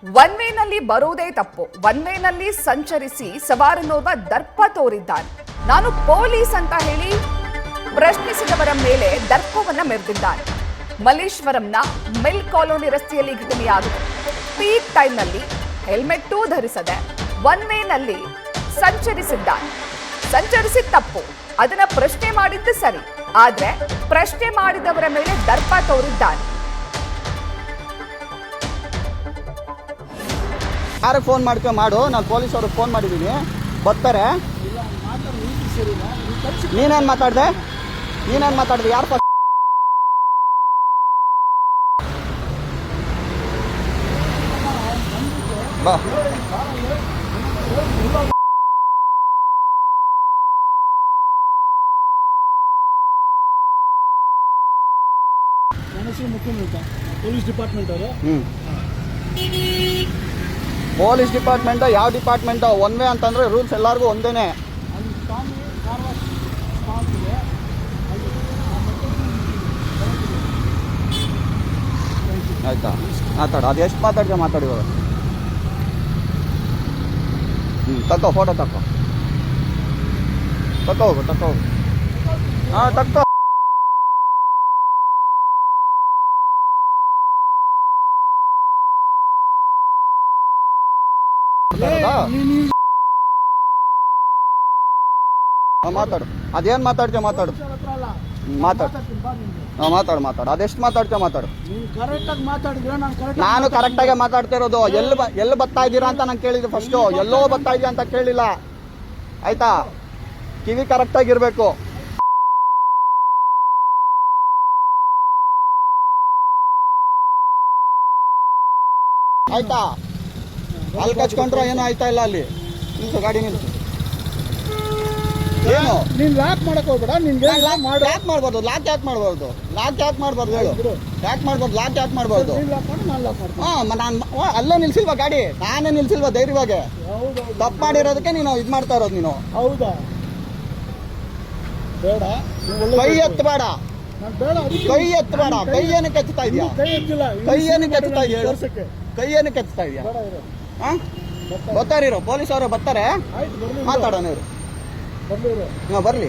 One ವೇನಲ್ಲಿ ಬರುವುದೇ ತಪ್ಪು. One ವೇನಲ್ಲಿ ಸಂಚರಿಸಿ ಸವಾರನೋರ್ವ ದರ್ಪ ತೋರಿದ್ದಾನೆ. ನಾನು ಪೊಲೀಸ್ ಅಂತ ಹೇಳಿ ಪ್ರಶ್ನಿಸಿದವರ ಮೇಲೆ ದರ್ಪವನ್ನ ಮೆರೆದಿದ್ದಾನೆ. ಮಲ್ಲೇಶ್ವರಂನ ಮಿಲ್ ಕಾಲೋನಿ ರಸ್ತೆಯಲ್ಲಿ ಘಟನೆಯಾಗಿದೆ. ಪೀಕ್ ಟೈಮ್ನಲ್ಲಿ ಹೆಲ್ಮೆಟ್ ಧರಿಸದೆ ಒನ್ ವೇನಲ್ಲಿ ಸಂಚರಿಸಿದ್ದಾನೆ. ಸಂಚರಿಸಿದ ತಪ್ಪು, ಅದನ್ನ ಪ್ರಶ್ನೆ ಮಾಡಿದ್ದು ಸರಿ, ಆದ್ರೆ ಪ್ರಶ್ನೆ ಮಾಡಿದವರ ಮೇಲೆ ದರ್ಪ ತೋರಿದ್ದಾನೆ. ಯಾರಿಗೆ ಫೋನ್ ಮಾಡು, ನಾನು ಪೊಲೀಸ್ ಅವ್ರಿಗೆ ಫೋನ್ ಮಾಡಿದ್ದೀನಿ, ಬರ್ತಾರೆ. ನೀನೇನು ಮಾತಾಡ್ದೆ ಯಾರು ಬಾ ಪೊಲೀಸ್ ಡಿಪಾರ್ಟ್ಮೆಂಟ್ ಅವರು. ಪೊಲೀಸ್ ಡಿಪಾರ್ಟ್ಮೆಂಟ್ ಯಾವ ಡಿಪಾರ್ಟ್ಮೆಂಟ್? ಒನ್ ವೇ ಅಂತಂದ್ರೆ ರೂಲ್ಸ್ ಎಲ್ಲರಿಗೂ ಒಂದೇನೆ. ಆಯ್ತಾ, ಮಾತಾಡು. ಅದು ಎಷ್ಟು ಮಾತಾಡಿ ಇವಾಗ. ತಕ್ಕೋ, ಫೋಟೋ ತಕ್ಕೋ ಹೋಗು. ಹಾಂ, ತಕ್ಕೋ. ಮಾತಾಡು. ಅದೇನು ಮಾತಾಡ್ತೀಯ ಮಾತಾಡು. ಅದೆಷ್ಟು ಮಾತಾಡ್ತೀಯ ಮಾತಾಡು. ನಾನು ಕರೆಕ್ಟಾಗಿ ಮಾತಾಡ್ತಾ ಇರೋದು. ಎಲ್ಲಿ ಬರ್ತಾ ಇದ್ದೀರಾ ಅಂತ ನಾನು ಕೇಳಿದ್ದೆ ಫಸ್ಟು. ಎಲ್ಲೋ ಬರ್ತಾ ಇದೆಯಾ ಅಂತ ಕೇಳಿಲ್ಲ, ಆಯ್ತಾ? ಕಿವಿ ಕರೆಕ್ಟಾಗಿರ್ಬೇಕು, ಆಯ್ತಾ? ಅಲ್ಲಿ ಕಚ್ಕೊಂಡ್ರೆ ಏನೂ ಆಯ್ತಾ ಇಲ್ಲ. ಅಲ್ಲಿ ನಿಲ್ಸು, ಗಾಡಿ ನಿಲ್ಸು. ಏನು ನೀನ್ ಲಾಕ್ ಮಾಡಕ್ ಹೋಗ್ಬೇಡ. ಲಾಕ್ ಮಾಡ್ಬಾರ್ದು. ಲಾಕ್ ಯಾಕೆ ಮಾಡ್ಬಾರ್ದು ಹೇಳು. ಲಾಕ್ ಯಾಕೆ ಮಾಡ್ಬಾರ್ದು? ನಾನು ಅಲ್ಲೇ ನಿಲ್ಸಿಲ್ವಾ ಗಾಡಿ? ನಾನೇ ನಿಲ್ಸಿಲ್ವಾ ಧೈರ್ಯವಾಗಿ? ತಪ್ಪು ಮಾಡಿರೋದಕ್ಕೆ ನೀನು ಇದು ಮಾಡ್ತಾ ಇರೋದು. ನೀನು ಹೌದಾ? ಬೇಡ, ಕೈ ಎತ್ತಬೇಡ. ಕೈ ಏನಕ್ಕೆ ಎತ್ತಾ ಇದೆಯಾ? ಕೈ ಏನಕ್ಕೆ ಎತ್ತಾ ಇದೆಯಾ? ಹಾಂ, ಬರ್ತಾರಿರೋ ಪೊಲೀಸ್ ಅವರು ಬರ್ತಾರೆ, ಮಾತಾಡೋಣ ಇವರು. ಬರ್ಲಿ.